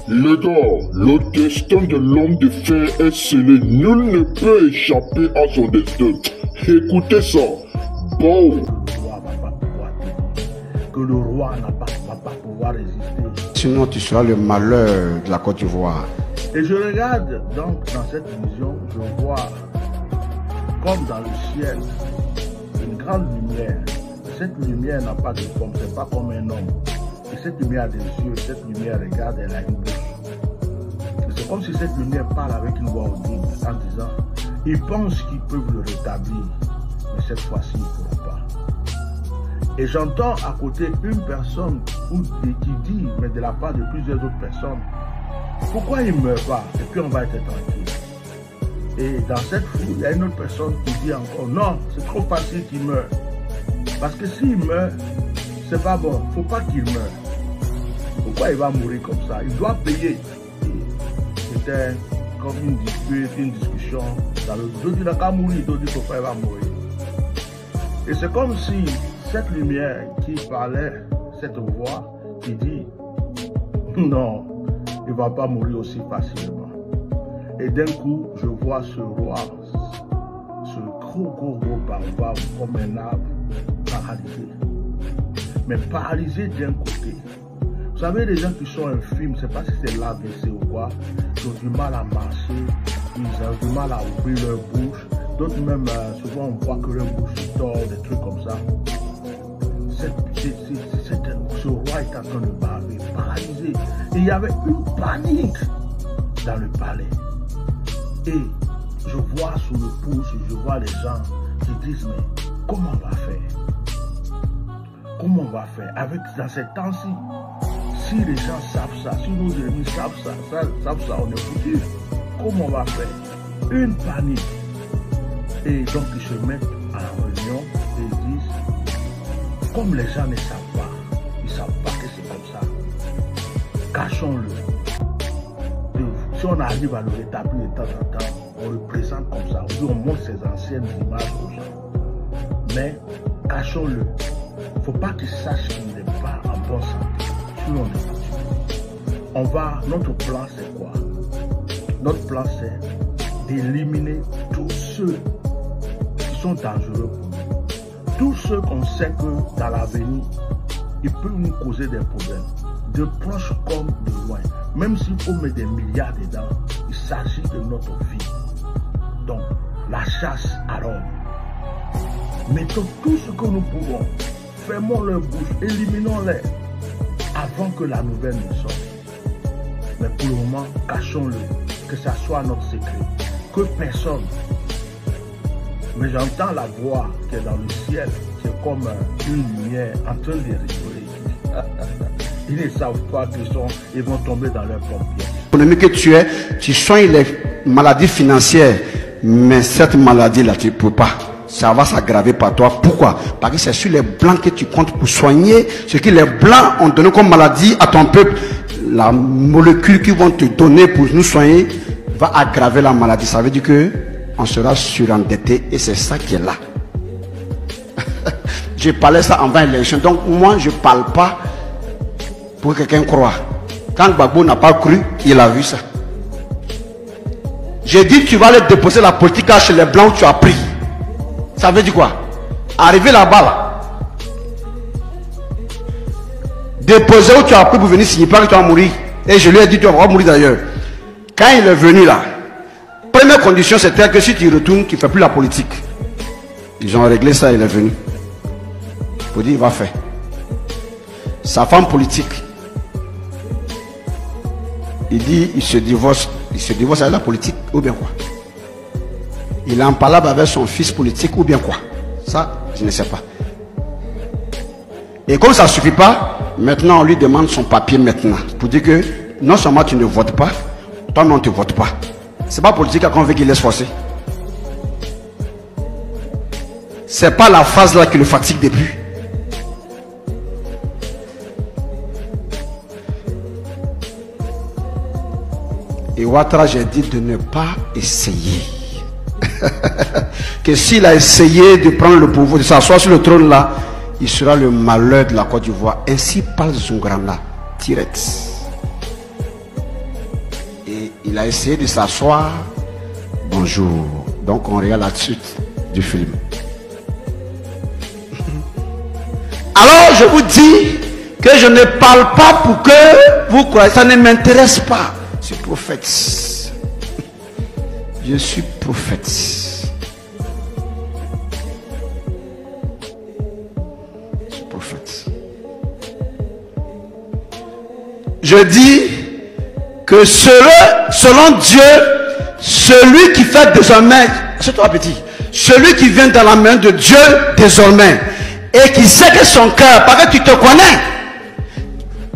Les gars, le destin de l'homme de fer est scellé. Nul ne peut échapper à son destin. Écoutez ça. Bon. Que le roi n'a pas pouvoir résister. Sinon, tu seras le malheur de la Côte d'Ivoire. Et je regarde donc dans cette vision, je vois comme dans le ciel une grande lumière. Cette lumière n'a pas de forme, c'est pas comme un homme. Et cette lumière a des yeux, cette lumière regarde, elle a une bouche. C'est comme si cette lumière parle avec une voix audible en disant, ils pensent qu'ils peuvent le rétablir, mais cette fois-ci, ils ne pourront pas. Et j'entends à côté une personne qui dit, mais de la part de plusieurs autres personnes, pourquoi il ne meurt pas? Et puis on va être tranquille. Et dans cette foule, il y a une autre personne qui dit encore, non, c'est trop facile qu'il meure. Parce que s'il meurt, c'est pas bon, il ne faut pas qu'il meure. Pourquoi il va mourir comme ça? Il doit payer. C'était comme une dispute, une discussion. Dans le dos, il n'a qu'à mourir, d'autres disent pourquoi il va mourir. Et c'est comme si cette lumière qui parlait, cette voix qui dit, non, il ne va pas mourir aussi facilement. Et d'un coup, je vois ce roi, ce gros barbare comme un arbre paralysé. Mais paralysé d'un côté. Vous savez, les gens qui sont infimes, je ne sais pas si c'est l'AVC ou quoi, ils ont du mal à marcher, ils ont du mal à ouvrir leur bouche. D'autres même, souvent on voit que leur bouche tord, des trucs comme ça. Ce roi est en train de baver, paralysé. Et il y avait une panique dans le palais. Et je vois sous le pouce, je vois les gens qui disent, mais comment on va faire? Comment on va faire? Avec, dans ces temps-ci, si les gens savent ça, si nos ennemis savent ça, on est foutus. Comment on va faire? Une panique. Et donc ils se mettent à la réunion et ils disent, comme les gens ne savent pas, ils ne savent pas que c'est comme ça, cachons-le. Si on arrive à le rétablir de temps en temps, on le présente comme ça, on montre ses anciennes images aux gens. Mais cachons-le. Il ne faut pas qu'ils sachent qu'il n'est pas en bonne santé. Sinon on est foutu. Notre plan c'est quoi? Notre plan c'est d'éliminer tous ceux qui sont dangereux pour nous. Tous ceux qu'on sait que dans l'avenir, ils peuvent nous causer des problèmes. De proches comme de loin. Même s'il faut mettre des milliards dedans, il s'agit de notre vie. Donc, la chasse à l'homme. Mettons tout ce que nous pouvons. Fermons leur bouche, éliminons-les avant que la nouvelle ne sorte. Mais pour le moment, cachons-le, que ça soit notre secret. Que personne. Mais j'entends la voix qui est dans le ciel, qui est comme une lumière en train de rigoler. Ils ne savent pas qu'ils vont tomber dans leur propre piège. L'économie que tu es, tu soignes les maladies financières, mais cette maladie-là, tu ne peux pas. Ça va s'aggraver par toi. Pourquoi? Parce que c'est sur les blancs que tu comptes pour soigner ce que les blancs ont donné comme maladie à ton peuple. La molécule qu'ils vont te donner pour nous soigner va aggraver la maladie. Ça veut dire que on sera surendetté et c'est ça qui est là. Je parlais ça avant l'élection. Donc moi, je ne parle pas pour que quelqu'un croit. Quand Gbagbo n'a pas cru, il a vu ça. J'ai dit, tu vas aller déposer la politique chez les blancs où tu as pris. Ça veut dire quoi? Arriver là-bas, là. Déposer où tu as pris pour venir signer, pas que tu vas mourir. Et je lui ai dit, tu vas mourir d'ailleurs. Quand il est venu là, première condition c'était que si tu retournes, tu ne fais plus la politique. Ils ont réglé ça, il est venu. Pour dire, il va faire. Sa femme politique, il dit, il se divorce avec la politique, ou bien quoi? Il est en palabre avec son fils politique, ou bien quoi? Ça, je ne sais pas. Et comme ça ne suffit pas, maintenant on lui demande son papier maintenant. Pour dire que non seulement tu ne votes pas, toi non tu ne votes pas. C'est pas politique qu'on veut qu'il laisse forcer. C'est pas la phase là qui le fatigue depuis. Et Ouattara, j'ai dit de ne pas essayer. Que s'il a essayé de prendre le pouvoir, de s'asseoir sur le trône là, il sera le malheur de la Côte d'Ivoire. Ainsi parle Zungrana, direct. Il a essayé de s'asseoir. Bonjour. Donc on regarde la suite du film. Alors je vous dis que je ne parle pas pour que vous croyez. Ça ne m'intéresse pas. Je suis prophète. Je suis prophète. Je suis prophète. Je dis que selon Dieu, celui qui fait désormais, c'est toi petit, celui qui vient dans la main de Dieu désormais et qui sait que son cœur, parce que tu te connais,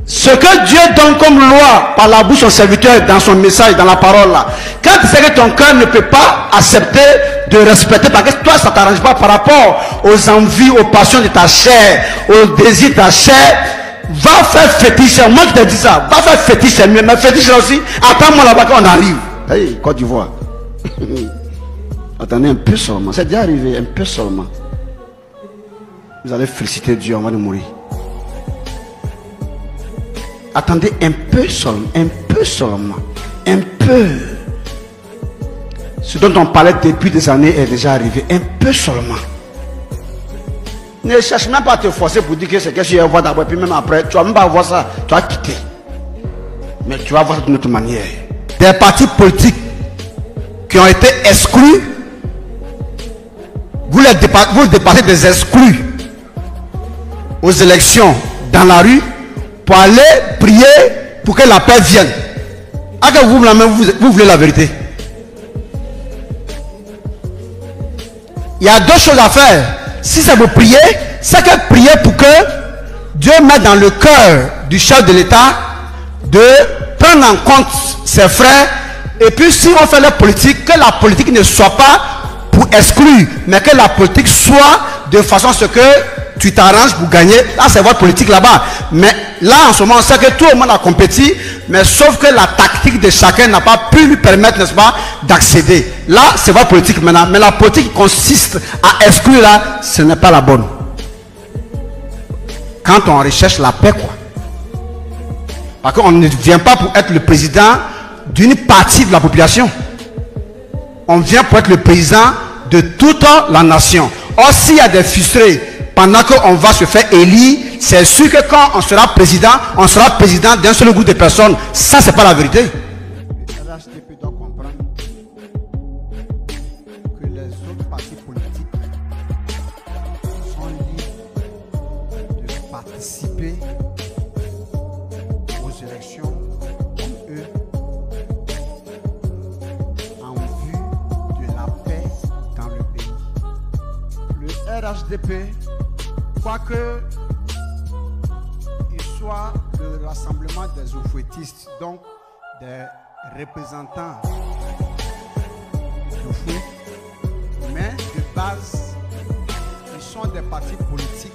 ce que Dieu donne comme loi par la bouche de son serviteur dans son message, dans la parole là, quand tu sais que ton cœur ne peut pas accepter de respecter, parce que toi ça ne t'arrange pas par rapport aux envies, aux passions de ta chair, aux désirs de ta chair, va faire fétiche. Moi je te dis ça, va faire fétiche, mais fétiche là aussi, attends-moi là-bas quand on arrive. Hey, Côte d'Ivoire. Attendez un peu seulement, c'est déjà arrivé, un peu seulement. Vous allez féliciter Dieu avant de mourir. Attendez un peu seulement, un peu seulement, un peu. Ce dont on parlait depuis des années est déjà arrivé, un peu seulement. Ne cherche même pas à te forcer pour dire que c'est que je vais voir d'abord, puis même après, tu vas même pas voir ça, tu vas quitter. Mais tu vas voir ça d'une autre manière. Des partis politiques qui ont été exclus, vous dépassez des exclus aux élections dans la rue pour aller prier pour que la paix vienne. À que vous voulez la vérité. Il y a deux choses à faire. Si c'est pour prier, c'est que prier pour que Dieu mette dans le cœur du chef de l'État de prendre en compte ses frères. Et puis si on fait la politique, que la politique ne soit pas pour exclure, mais que la politique soit de façon à ce que tu t'arranges pour gagner. Là c'est votre politique là-bas. Mais là en ce moment on sait que tout le monde a compétit, mais sauf que la tactique de chacun n'a pas pu lui permettre, n'est-ce pas, d'accéder. Là c'est votre politique maintenant. Mais la politique qui consiste à exclure là, ce n'est pas la bonne. Quand on recherche la paix quoi. Parce qu'on ne vient pas pour être le président d'une partie de la population. On vient pour être le président de toute la nation. Or s'il y a des frustrés pendant qu'on va se faire élire, c'est sûr que quand on sera président d'un seul groupe de personnes. Ça c'est pas la vérité. Le RHDP doit comprendre que les autres partis politiques sont libres de participer aux élections comme eux en vue de la paix dans le pays. Le RHDP, quoique il soit le rassemblement des oufouettistes, donc des représentants d'Oufouet, mais de base, ils sont des partis politiques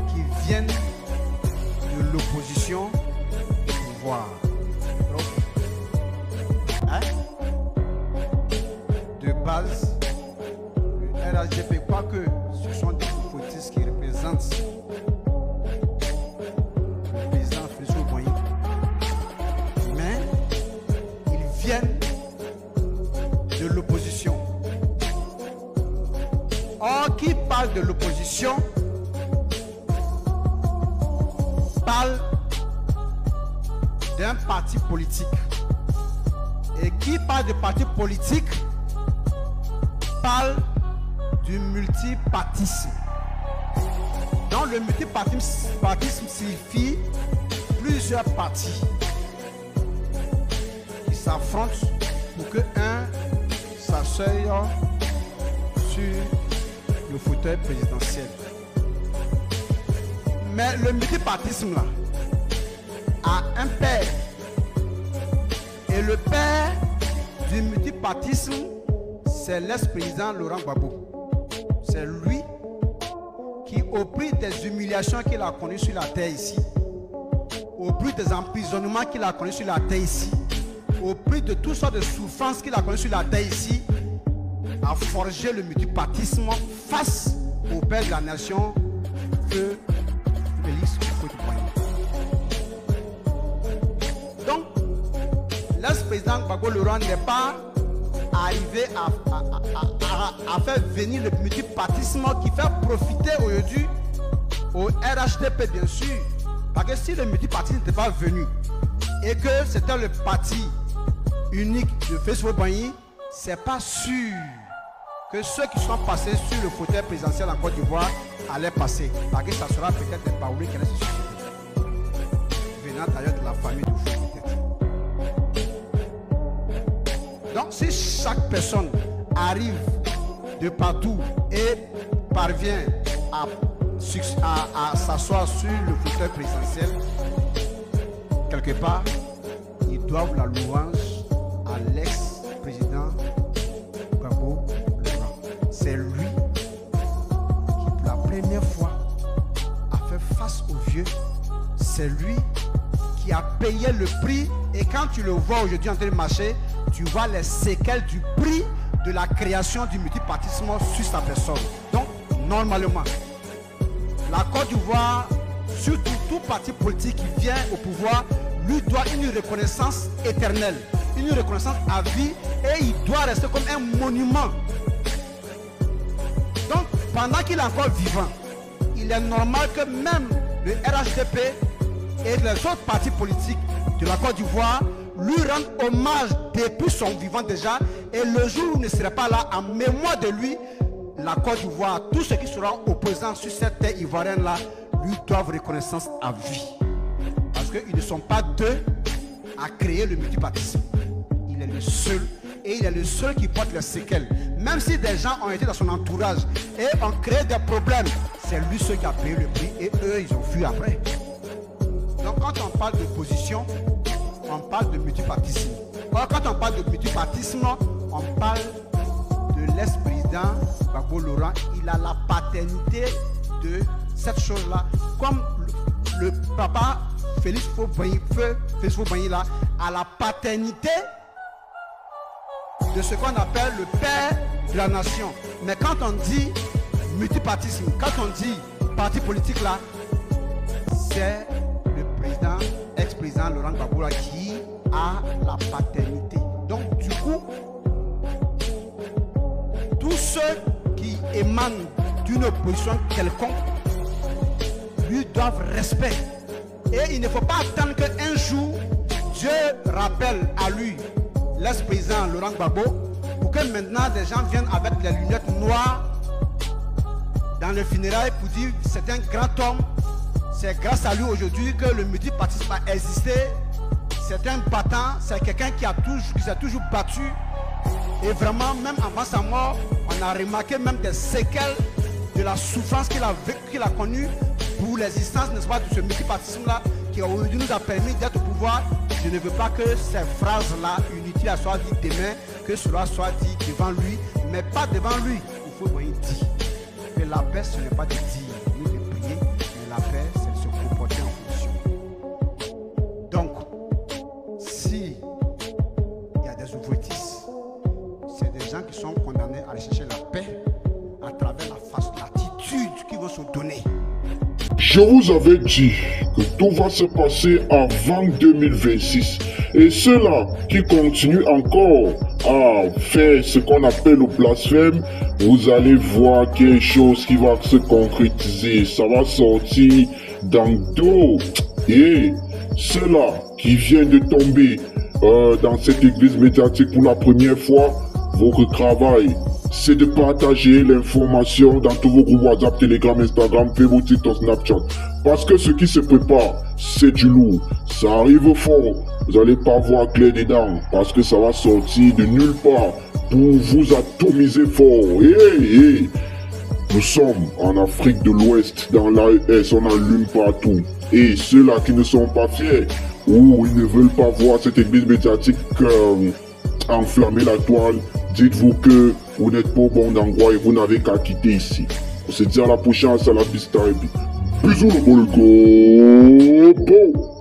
qui viennent de l'opposition au pouvoir. Hein? De base, le RHDP, quoique ce sont des oufouettistes qui représentent le président Félix Houphouët, mais ils viennent de l'opposition. Or, qui parle de l'opposition parle d'un parti politique. Et qui parle de parti politique parle du multipartisme. Donc le multipartisme signifie plusieurs partis qui s'affrontent pour que un s'asseye sur le fauteuil présidentiel. Mais le multipartisme là a un père. Et le père du multipartisme, c'est l'ex-président Laurent Gbagbo. C'est lui qui, au prix des humiliations qu'il a connues sur la terre ici, au prix des emprisonnements qu'il a connus sur la terre ici, au prix de toutes sortes de souffrances qu'il a connues sur la terre ici, a forgé le multipartisme face au père de la nation, Feu Félix Houphouët-Boigny. l'ex-président Gbagbo Laurent n'est pas arrivé à faire venir le multipartisme qui fait profiter aujourd'hui au RHDP, bien sûr. Parce que si le multipartisme n'était pas venu et que c'était le parti unique de Félix Houphouët-Boigny, c'est pas sûr que ceux qui sont passés sur le fauteuil présidentiel en Côte d'Ivoire allaient passer. Parce que ça sera peut-être des Baoulés qui allaient se succéder. Venant d'ailleurs de la famille de Foucault, peut-être. Donc si chaque personne arrive de partout et parvient à s'asseoir sur le fauteuil présidentiel, quelque part, ils doivent la louange à l'ex-président Gbagbo Laurent. C'est lui qui, pour la première fois, a fait face aux vieux. C'est lui qui a payé le prix. Et quand tu le vois aujourd'hui en train de marcher, tu vois les séquelles du prix de la création du multipartisme sur sa personne. Donc, normalement, la Côte d'Ivoire, surtout tout parti politique qui vient au pouvoir, lui doit une reconnaissance éternelle, une reconnaissance à vie, et il doit rester comme un monument. Donc, pendant qu'il est encore vivant, il est normal que même le RHDP et les autres partis politiques de la Côte d'Ivoire lui rendent hommage depuis son vivant déjà, et le jour où il ne serait pas là, en mémoire de lui, la Côte d'Ivoire, tous ceux qui seront opposants sur cette terre ivoirienne-là, lui doivent reconnaissance à vie. Parce qu'ils ne sont pas deux à créer le multipartisme. Il est le seul, et il est le seul qui porte les séquelles. Même si des gens ont été dans son entourage et ont créé des problèmes, c'est lui seul qui a payé le prix, et eux, ils ont fui après. Donc quand on parle d'opposition, on parle de multipartisme. Or, quand on parle de multipartisme, on parle de l'ex-président Gbagbo Laurent. Il a la paternité de cette chose-là. Comme le papa Félix Houphouët-Boigny là a la paternité de ce qu'on appelle le père de la nation. Mais quand on dit multipartisme, quand on dit parti politique là, c'est le président, ex-président Laurent Gbagbo qui a la paternité. Donc du coup, tous ceux qui émanent d'une opposition quelconque lui doivent respect. Et il ne faut pas attendre qu'un jour Dieu rappelle à lui l'ex-président Laurent Gbagbo pour que maintenant des gens viennent avec les lunettes noires dans le funérail pour dire c'est un grand homme. C'est grâce à lui aujourd'hui que le multipartisme a existé. C'est un battant, c'est quelqu'un qui s'est toujours battu. Et vraiment, même avant sa mort, on a remarqué même des séquelles de la souffrance qu'il a connue pour l'existence, n'est-ce pas, de ce multipartisme-là qui aujourd'hui nous a permis d'être au pouvoir. Je ne veux pas que ces phrases-là inutiles soient dites demain, que cela soit dit devant lui, mais pas devant lui. Il faut dire que la paix, ce n'est pas de dire ni de prier, mais la paix, c'est de se comporter en fonction. Donc, si il y a des ouvretistes, c'est des gens qui sont condamnés à rechercher la paix à travers l'attitude qu'ils vont se donner. Je vous avais dit que tout va se passer avant 2026. Et ceux-là qui continuent encore à faire ce qu'on appelle le blasphème, vous allez voir quelque chose qui va se concrétiser. Ça va sortir dans d'eau. Et ceux-là qui viennent de tomber dans cette église médiatique pour la première fois, votre travail, c'est de partager l'information dans tous vos groupes WhatsApp, Telegram, Instagram, Facebook, TikTok, Snapchat. Parce que ce qui se prépare, c'est du lourd. Ça arrive fort. Vous n'allez pas voir clair dedans. Parce que ça va sortir de nulle part pour vous atomiser fort. Hey. Nous sommes en Afrique de l'Ouest, dans l'AES, on allume partout. Et ceux-là qui ne sont pas fiers, ou ils ne veulent pas voir cette église médiatique enflammer la toile, dites-vous que vous n'êtes pas au bon endroit et vous n'avez qu'à quitter ici. On se dit à la prochaine, à la vista. Bisous le bon.